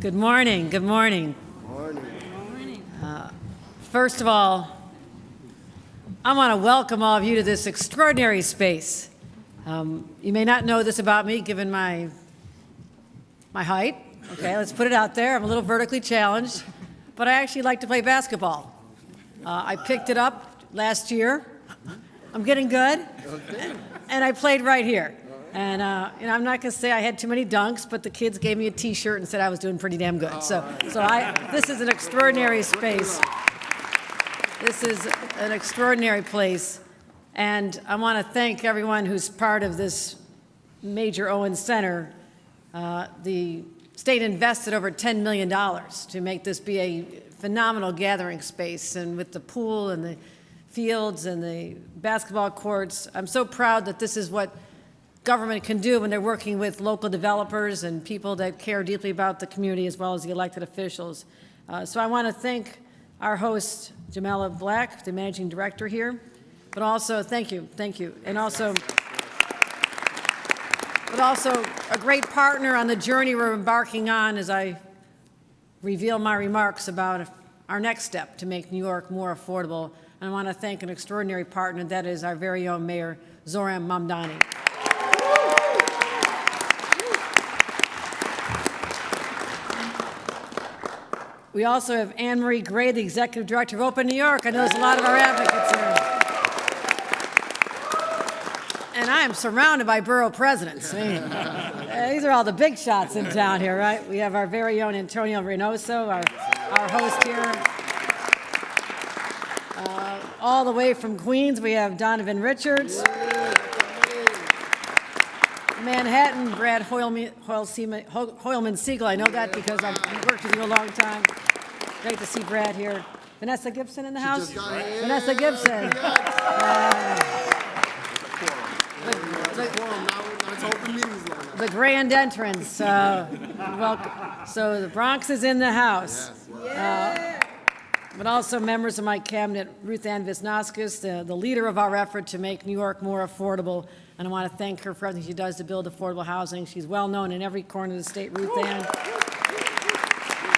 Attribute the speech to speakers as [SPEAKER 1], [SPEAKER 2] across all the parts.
[SPEAKER 1] Good morning. Good morning.
[SPEAKER 2] Morning.
[SPEAKER 1] First of all, I want to welcome all of you to this extraordinary space. You may not know this about me, given my height. Okay, let's put it out there. I'm a little vertically challenged, but I actually like to play basketball. I picked it up last year. I'm getting good, and I played right here. And I'm not going to say I had too many dunks, but the kids gave me a T-shirt and said I was doing pretty damn good. This is an extraordinary space. This is an extraordinary place, and I want to thank everyone who's part of this major Owens Center. The state invested over $10 million to make this be a phenomenal gathering space, and with the pool and the fields and the basketball courts, I'm so proud that this is what government can do when they're working with local developers and people that care deeply about the community as well as the elected officials. So I want to thank our host, Jamela Black, the managing director here, but also thank you, and also a great partner on the journey we're embarking on as I reveal my remarks about our next step to make New York more affordable. And I want to thank an extraordinary partner, that is our very own Mayor, Zohran Mamdani. We also have Anne Marie Gray, the Executive Director of Open New York. I know there's a lot of our advocates here. And I am surrounded by borough presidents. I mean, these are all the big shots in town here, right? We have our very own Antonio Reynoso, our host here. All the way from Queens, we have Donovan Richards. Manhattan, Brad Hoylman-Siegel. I know that because I've worked with you a long time. Great to see Brad here. Vanessa Gibson in the house? Vanessa Gibson. The grand entrance. Welcome. So the Bronx is in the house. But also members of my cabinet, Ruth Ann Visnauskas, the leader of our effort to make New York more affordable. And I want to thank her for everything she does to build affordable housing. She's well known in every corner of the state, Ruth Ann.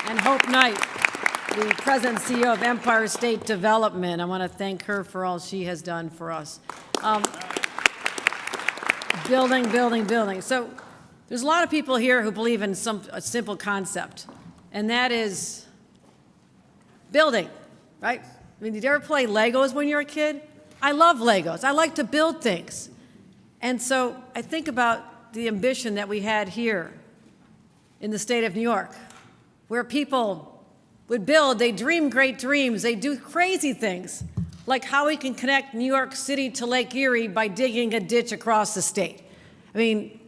[SPEAKER 1] And Hope Knight, the president and CEO of Empire State Development. I want to thank her for all she has done for us. Building. So there's a lot of people here who believe in a simple concept, and that is building, right? I mean, did you ever play Legos when you were a kid? I love Legos. I like to build things. And so I think about the ambition that we had here in the state of New York, where people would build, they dream great dreams, they do crazy things, like how we can connect New York City to Lake Erie by digging a ditch across the state. I mean,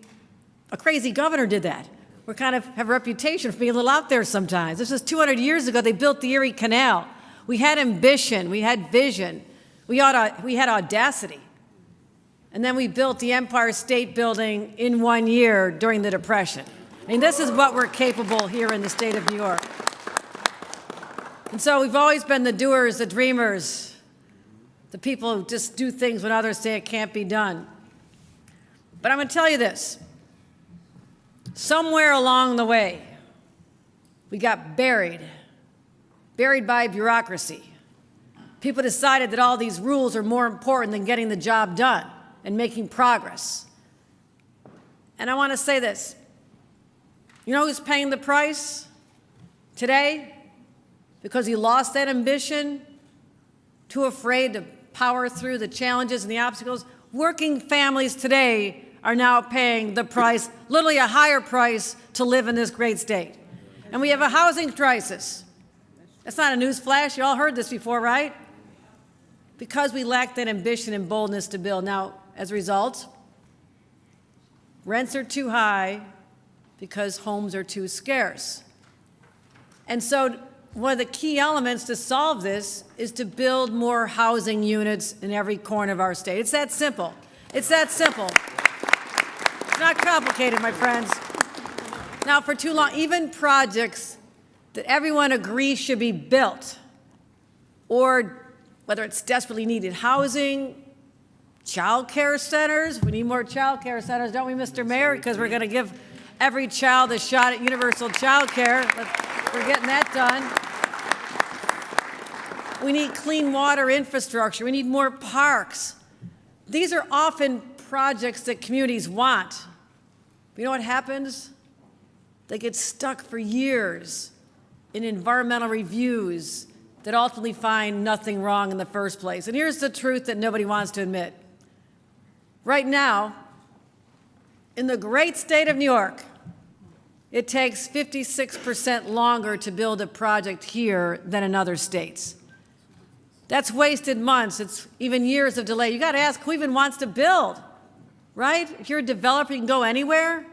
[SPEAKER 1] a crazy governor did that. We kind of have a reputation for being a little out there sometimes. This was 200 years ago, they built the Erie Canal. We had ambition, we had vision, we had audacity. And then we built the Empire State Building in 1 year during the Depression. I mean, this is what we're capable here in the state of New York. And so we've always been the doers, the dreamers, the people who just do things when others say it can't be done. But I'm going to tell you this. Somewhere along the way, we got buried by bureaucracy. People decided that all these rules are more important than getting the job done and making progress. And I want to say this. You know who's paying the price today? Because he lost that ambition, too afraid to power through the challenges and the obstacles. Working families today are now paying the price, literally a higher price, to live in this great state. And we have a housing crisis. That's not a news flash. You all heard this before, right? Because we lack that ambition and boldness to build. Now, as a result, rents are too high because homes are too scarce. And so one of the key elements to solve this is to build more housing units in every corner of our state. It's that simple. It's that simple. It's not complicated, my friends. Now, for too long, even projects that everyone agrees should be built, or whether it's desperately needed housing, child care centers. We need more child care centers, don't we, Mr. Mayor? Because we're going to give every child a shot at universal child care. We're getting that done. We need clean water infrastructure. We need more parks. These are often projects that communities want. But you know what happens? They get stuck for years in environmental reviews that ultimately find nothing wrong in the first place. And here's the truth that nobody wants to admit. Right now, in the great state of New York, it takes 56% longer to build a project here than in other states. That's wasted months. It's even years of delay. You got to ask who even wants to build, right? If you're a developer, you can go anywhere.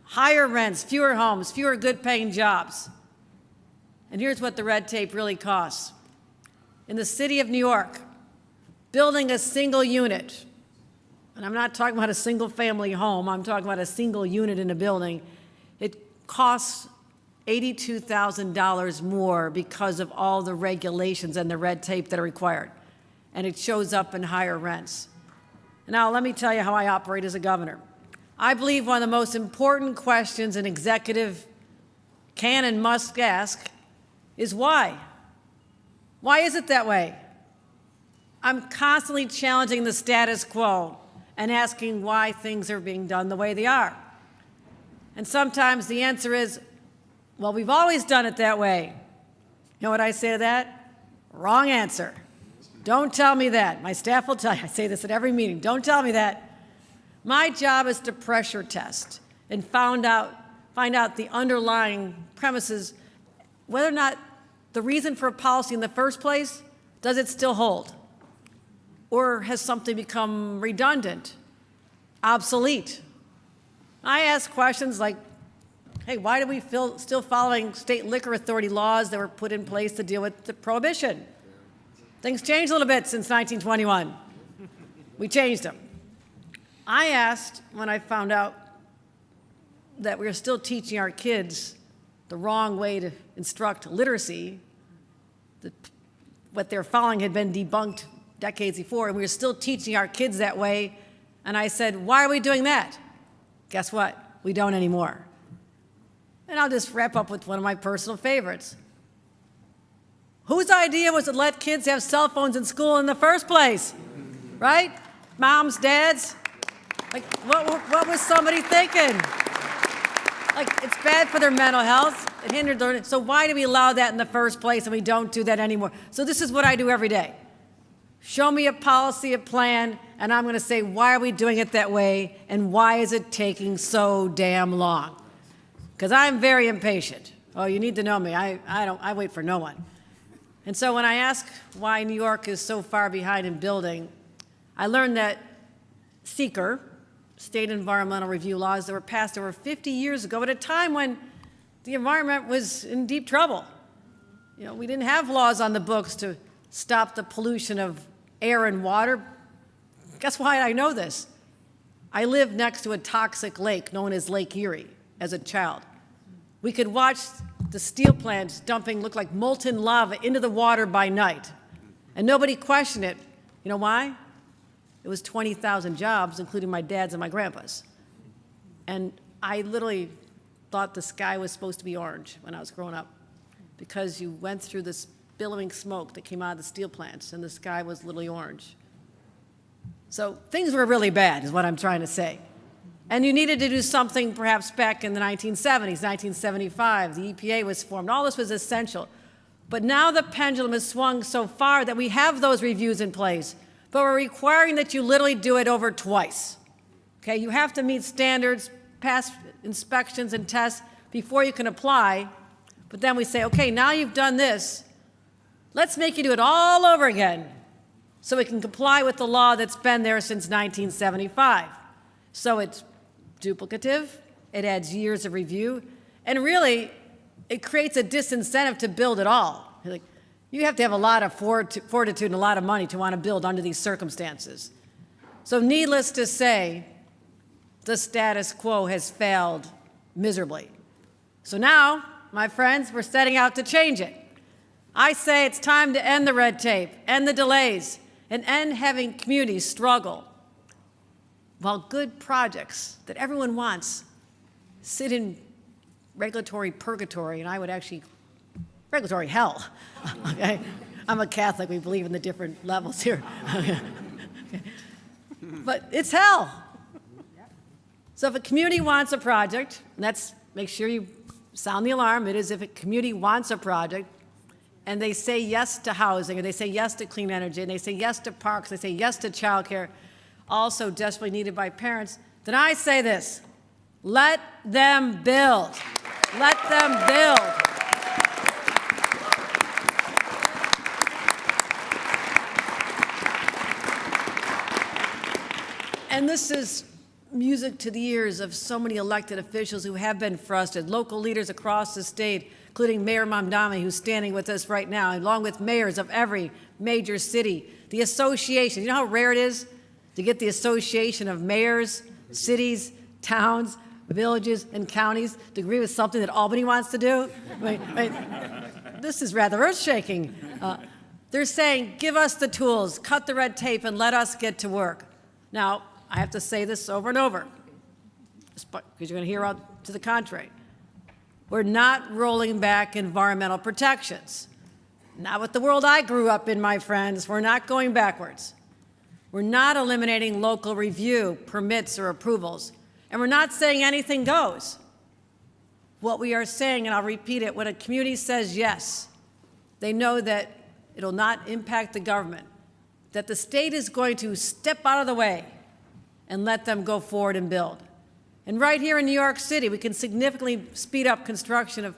[SPEAKER 1] Higher rents, fewer homes, fewer good-paying jobs. And here's what the red tape really costs. In the city of New York, building a single unit, and I'm not talking about a single-family home, I'm talking about a single unit in a building, it costs $82,000 more because of all the regulations and the red tape that are required. And it shows up in higher rents. Now, let me tell you how I operate as a governor. I believe one of the most important questions an executive can and must ask is why? Why is it that way? I'm constantly challenging the status quo and asking why things are being done the way they are. And sometimes the answer is, well, we've always done it that way. You know what I say to that? Wrong answer. Don't tell me that. My staff will tell you. I say this at every meeting. Don't tell me that. My job is to pressure test and find out the underlying premises, whether or not the reason for a policy in the first place, does it still hold? Or has something become redundant, obsolete? I ask questions like, hey, why do we still following state liquor authority laws that were put in place to deal with the prohibition? Things changed a little bit since 1921. We changed them. I asked when I found out that we were still teaching our kids the wrong way to instruct literacy, that what they're following had been debunked decades before, and we were still teaching our kids that way. And I said, why are we doing that? Guess what? We don't anymore. And I'll just wrap up with one of my personal favorites. Whose idea was to let kids have cell phones in school in the first place? Right? Moms, dads? Like, what was somebody thinking? Like, it's bad for their mental health. It hindered learning. So why do we allow that in the first place and we don't do that anymore? So this is what I do every day. Show me a policy, a plan, and I'm going to say, why are we doing it that way, and why is it taking so damn long? Because I'm very impatient. Oh, you need to know me. I wait for no one. And so when I ask why New York is so far behind in building, I learned that SEQR, state environmental review laws that were passed over 50 years ago at a time when the environment was in deep trouble. You know, we didn't have laws on the books to stop the pollution of air and water. Guess why I know this? I lived next to a toxic lake known as Lake Erie as a child. We could watch the steel plants dumping look like molten lava into the water by night, and nobody questioned it. You know why? It was 20,000 jobs, including my dad's and my grandpa's. And I literally thought the sky was supposed to be orange when I was growing up, because you went through this billowing smoke that came out of the steel plants, and the sky was literally orange. So things were really bad, is what I'm trying to say. And you needed to do something perhaps back in the 1970s, 1975. The EPA was formed. All this was essential. But now the pendulum has swung so far that we have those reviews in place, but we're requiring that you literally do it over twice. Okay, you have to meet standards, pass inspections and tests before you can apply. But then we say, okay, now you've done this, let's make you do it all over again so we can comply with the law that's been there since 1975. So it's duplicative, it adds years of review, and really, it creates a disincentive to build at all. Like, you have to have a lot of fortitude and a lot of money to want to build under these circumstances. So needless to say, the status quo has failed miserably. So now, my friends, we're setting out to change it. I say it's time to end the red tape, end the delays, and end having communities struggle while good projects that everyone wants sit in regulatory purgatory, and I would actually, regulatory hell, okay? I'm a Catholic, we believe in the different levels here. Okay. But it's hell. So if a community wants a project, and that's, make sure you sound the alarm, it is if a community wants a project, and they say yes to housing, or they say yes to clean energy, and they say yes to parks, they say yes to childcare, also desperately needed by parents, then I say this, let them build. Let them build. And this is music to the ears of so many elected officials who have been frustrated, local leaders across the state, including Mayor Mamdani, who's standing with us right now, along with mayors of every major city. The association, you know how rare it is to get the association of mayors, cities, towns, villages, and counties to agree with something that Albany wants to do? This is rather earth-shaking. They're saying, give us the tools, cut the red tape, and let us get to work. Now, I have to say this over and over, because you're going to hear out to the contrary. We're not rolling back environmental protections. Not with the world I grew up in, my friends. We're not going backwards. We're not eliminating local review, permits, or approvals. And we're not saying anything goes. What we are saying, and I'll repeat it, when a community says yes, they know that it'll not impact the government, that the state is going to step out of the way and let them go forward and build. And right here in New York City, we can significantly speed up construction of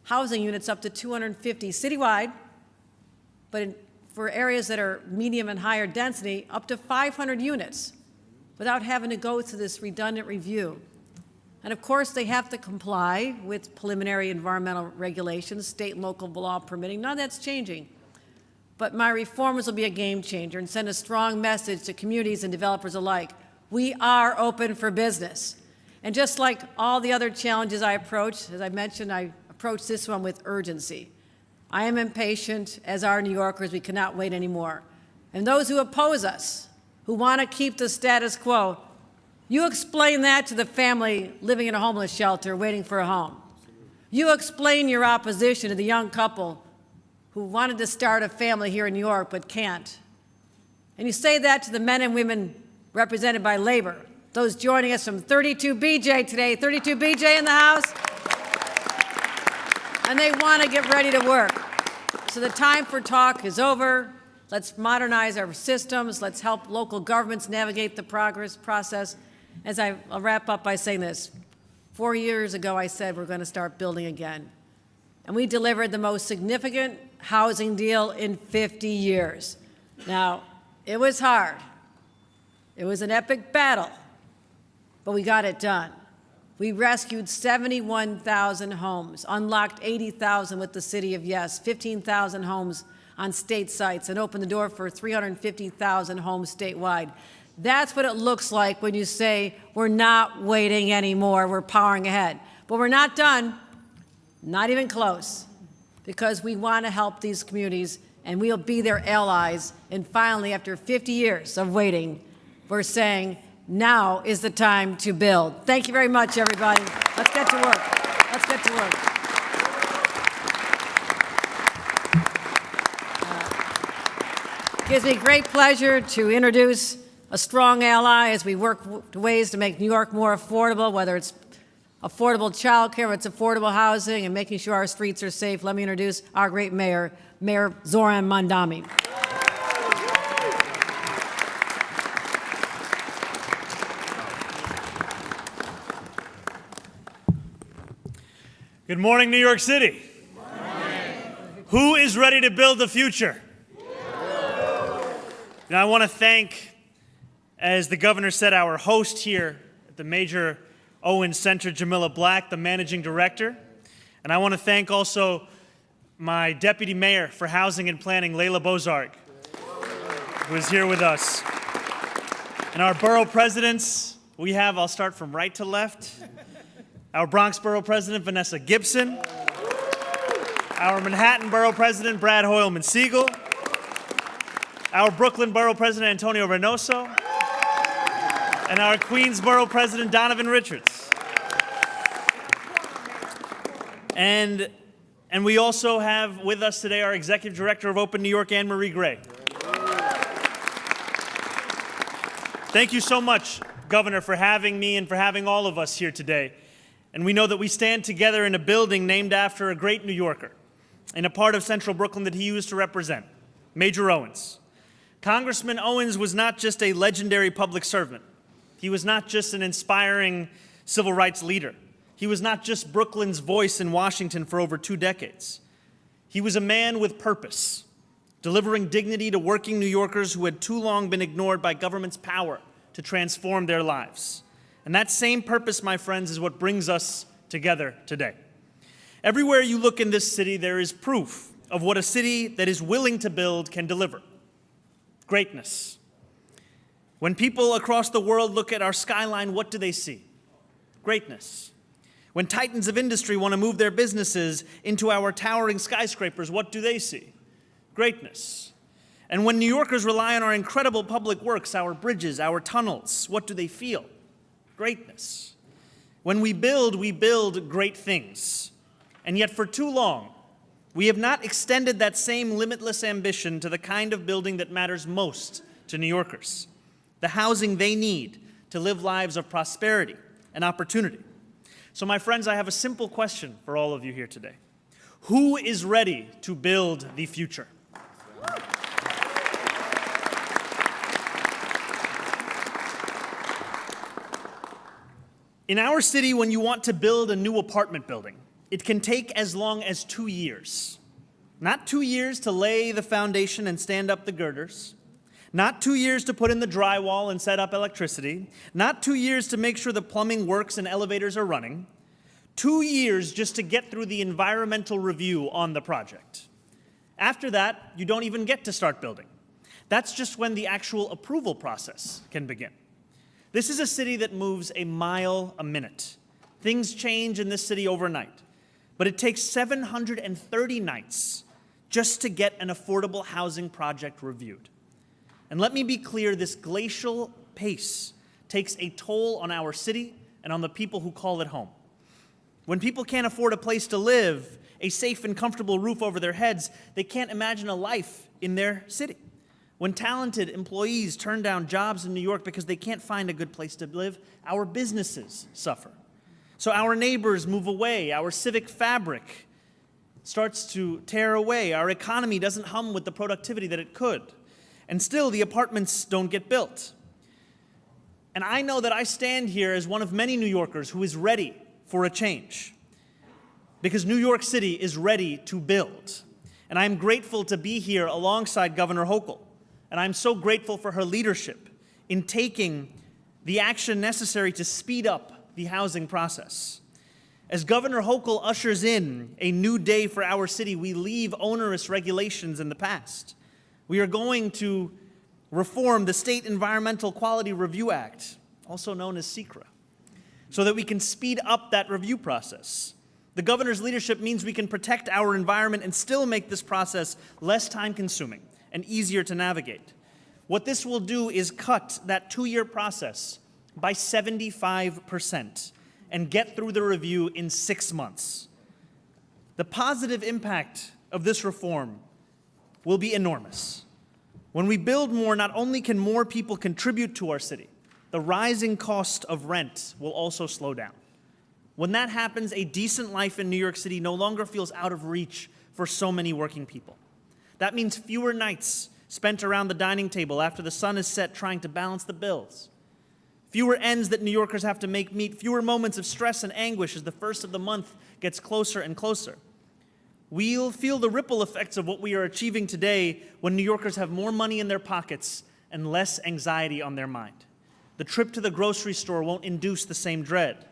[SPEAKER 1] housing units up to 250 citywide, but for areas that are medium and higher density, up to 500 units without having to go through this redundant review. And of course, they have to comply with preliminary environmental regulations, state and local law permitting. None of that's changing. But my reforms will be a game changer and send a strong message to communities and developers alike. We are open for business. And just like all the other challenges I approach, as I mentioned, I approach this one with urgency. I am impatient, as are New Yorkers. We cannot wait anymore. And those who oppose us, who want to keep the status quo, you explain that to the family living in a homeless shelter waiting for a home. You explain your opposition to the young couple who wanted to start a family here in New York but can't. And you say that to the men and women represented by labor, those joining us from 32BJ today, 32BJ in the house, and they want to get ready to work. So the time for talk is over. Let's modernize our systems. Let's help local governments navigate the process. I'll wrap up by saying this. 4 years ago, I said we're going to start building again. And we delivered the most significant housing deal in 50 years. Now, it was hard. It was an epic battle, but we got it done. We rescued 71,000 homes, unlocked 80,000 with the City of Yes, 15,000 homes on state sites, and opened the door for 350,000 homes statewide. That's what it looks like when you say we're not waiting anymore, we're powering ahead. But we're not done, not even close, because we want to help these communities, and we'll be their allies. And finally, after 50 years of waiting, we're saying now is the time to build. Thank you very much, everybody. Let's get to work. Let's get to work. It gives me great pleasure to introduce a strong ally as we work to ways to make New York more affordable, whether it's affordable childcare, whether it's affordable housing, and making sure our streets are safe. Let me introduce our great mayor, Mayor Zoran Mamdani.
[SPEAKER 2] Good morning, New York City. Good morning. Who is ready to build the future? Now, I want to thank, as the governor said, our host here at the Major Owen Center, Jamila Black, the managing director. And I want to thank also my deputy mayor for housing and planning, Layla Bozarg, who is here with us. And our borough presidents, we have, I'll start from right to left, our Bronx Borough President, Vanessa Gibson, our Manhattan Borough President, Brad Hoylman-Siegel, our Brooklyn Borough President, Antonio Reynoso, and our Queens Borough President, Donovan Richards. And we also have with us today our Executive Director of Open New York, Anne Marie Gray. Thank you so much, Governor, for having me and for having all of us here today. And we know that we stand together in a building named after a great New Yorker in a part of central Brooklyn that he used to represent, Major Owens. Congressman Owens was not just a legendary public servant. He was not just an inspiring civil rights leader. He was not just Brooklyn's voice in Washington for over 2 decades. He was a man with purpose, delivering dignity to working New Yorkers who had too long been ignored by government's power to transform their lives. And that same purpose, my friends, is what brings us together today. Everywhere you look in this city, there is proof of what a city that is willing to build can deliver. Greatness. When people across the world look at our skyline, what do they see? Greatness. When titans of industry want to move their businesses into our towering skyscrapers, what do they see? Greatness. And when New Yorkers rely on our incredible public works, our bridges, our tunnels, what do they feel? Greatness. When we build great things. And yet for too long, we have not extended that same limitless ambition to the kind of building that matters most to New Yorkers, the housing they need to live lives of prosperity and opportunity. So my friends, I have a simple question for all of you here today. Who is ready to build the future? In our city, when you want to build a new apartment building, it can take as long as 2 years. Not 2 years to lay the foundation and stand up the girders. Not 2 years to put in the drywall and set up electricity. Not 2 years to make sure the plumbing works and elevators are running. 2 years just to get through the environmental review on the project. After that, you don't even get to start building. That's just when the actual approval process can begin. This is a city that moves a mile a minute. Things change in this city overnight. But it takes 730 nights just to get an affordable housing project reviewed. And let me be clear, this glacial pace takes a toll on our city and on the people who call it home. When people can't afford a place to live, a safe and comfortable roof over their heads, they can't imagine a life in their city. When talented employees turn down jobs in New York because they can't find a good place to live, our businesses suffer. So our neighbors move away, our civic fabric starts to tear away, our economy doesn't hum with the productivity that it could, and still the apartments don't get built. And I know that I stand here as one of many New Yorkers who is ready for a change, because New York City is ready to build. And I'm grateful to be here alongside Governor Hochul, and I'm so grateful for her leadership in taking the action necessary to speed up the housing process. As Governor Hochul ushers in a new day for our city, we leave onerous regulations in the past. We are going to reform the State Environmental Quality Review Act, also known as SECRA, so that we can speed up that review process. The governor's leadership means we can protect our environment and still make this process less time-consuming and easier to navigate. What this will do is cut that 2-year process by 75% and get through the review in 6 months. The positive impact of this reform will be enormous. When we build more, not only can more people contribute to our city, the rising cost of rent will also slow down. When that happens, a decent life in New York City no longer feels out of reach for so many working people. That means fewer nights spent around the dining table after the sun is set trying to balance the bills. Fewer ends that New Yorkers have to make meet, fewer moments of stress and anguish as the first of the month gets closer and closer. We'll feel the ripple effects of what we are achieving today when New Yorkers have more money in their pockets and less anxiety on their mind. The trip to the grocery store won't induce the same dread.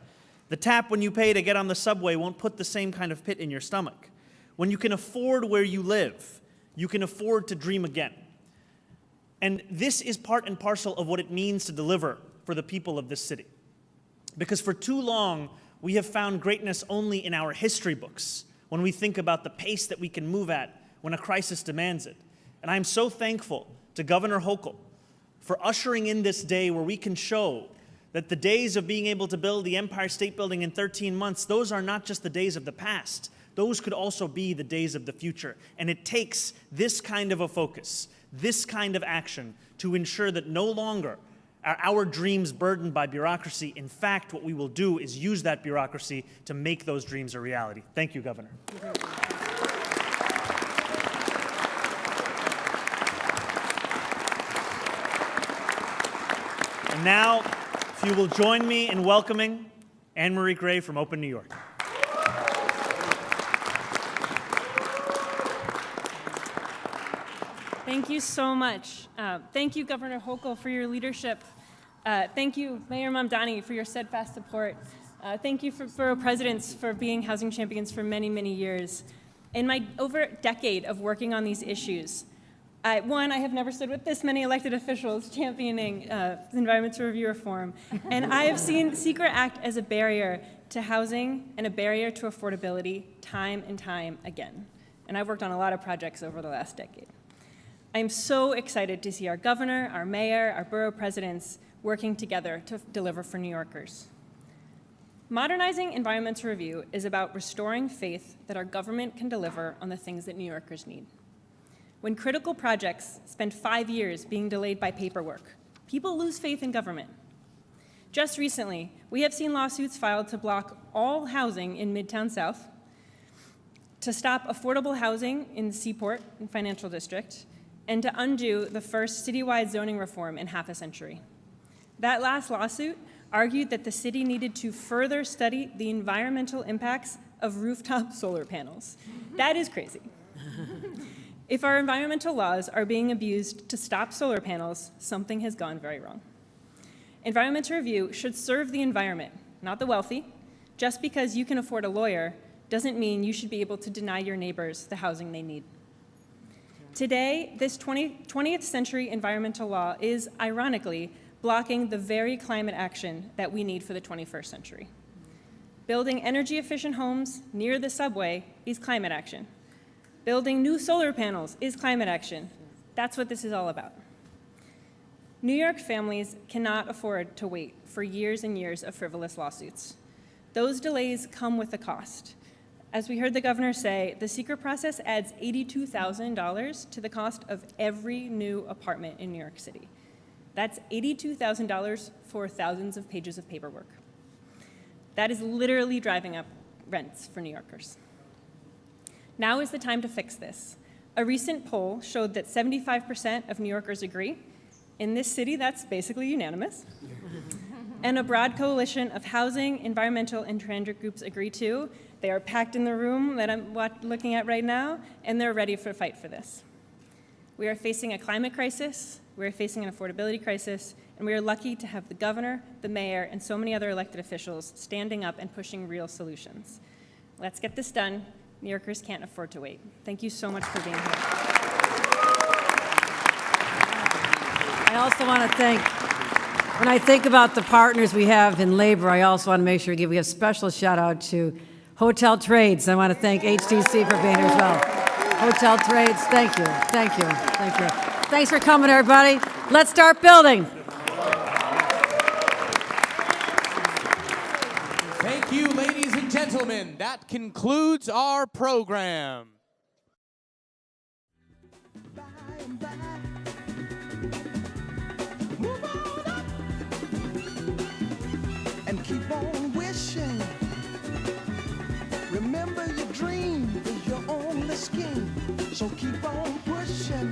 [SPEAKER 2] The tap when you pay to get on the subway won't put the same kind of pit in your stomach. When you can afford where you live, you can afford to dream again. And this is part and parcel of what it means to deliver for the people of this city. Because for too long, we have found greatness only in our history books, when we think about the pace that we can move at when a crisis demands it. And I'm so thankful to Governor Hochul for ushering in this day where we can show that the days of being able to build the Empire State Building in 13 months, those are not just the days of the past. Those could also be the days of the future. And it takes this kind of a focus, this kind of action, to ensure that no longer are our dreams burdened by bureaucracy. In fact, what we will do is use that bureaucracy to make those dreams a reality. Thank you, Governor. And now, if you will join me in welcoming Anne Marie Gray from Open New York.
[SPEAKER 3] Thank you so much. Thank you, Governor Hochul, for your leadership. Thank you, Mayor Mamdani, for your steadfast support. Thank you, Borough Presidents, for being housing champions for many, many years. In my over decade of working on these issues, I have never stood with this many elected officials championing environmental review reform, and I have seen SECRA act as a barrier to housing and a barrier to affordability time and time again. And I've worked on a lot of projects over the last decade. I'm so excited to see our governor, our mayor, our borough presidents working together to deliver for New Yorkers. Modernizing environmental review is about restoring faith that our government can deliver on the things that New Yorkers need. When critical projects spend 5 years being delayed by paperwork, people lose faith in government. Just recently, we have seen lawsuits filed to block all housing in Midtown South, to stop affordable housing in the Seaport and Financial District, and to undo the first citywide zoning reform in half a century. That last lawsuit argued that the city needed to further study the environmental impacts of rooftop solar panels. That is crazy. If our environmental laws are being abused to stop solar panels, something has gone very wrong. Environmental review should serve the environment, not the wealthy. Just because you can afford a lawyer doesn't mean you should be able to deny your neighbors the housing they need. Today, this 20th century environmental law is, ironically, blocking the very climate action that we need for the 21st century. Building energy-efficient homes near the subway is climate action. Building new solar panels is climate action. That's what this is all about. New York families cannot afford to wait for years and years of frivolous lawsuits. Those delays come with a cost. As we heard the governor say, the SECRA process adds $82,000 to the cost of every new apartment in New York City. That's $82,000 for thousands of pages of paperwork. That is literally driving up rents for New Yorkers. Now is the time to fix this. A recent poll showed that 75% of New Yorkers agree. In this city, that's basically unanimous. And a broad coalition of housing, environmental, and transit groups agree too. They are packed in the room that I'm looking at right now, and they're ready for a fight for this. We are facing a climate crisis, we are facing an affordability crisis, and we are lucky to have the governor, the mayor, and so many other elected officials standing up and pushing real solutions. Let's get this done. New Yorkers can't afford to wait. Thank you so much for being here.
[SPEAKER 1] I also want to thank, when I think about the partners we have in labor, I also want to make sure to give a special shout out to Hotel Trades. I want to thank HTC for being here as well. Hotel Trades, thank you, thank you, thank you. Thanks for coming, everybody. Let's start building.
[SPEAKER 4] Thank you, ladies and gentlemen. That concludes our program.
[SPEAKER 5] Move on up and keep on wishing. Remember, your dream is your only scheme, so keep on pushing.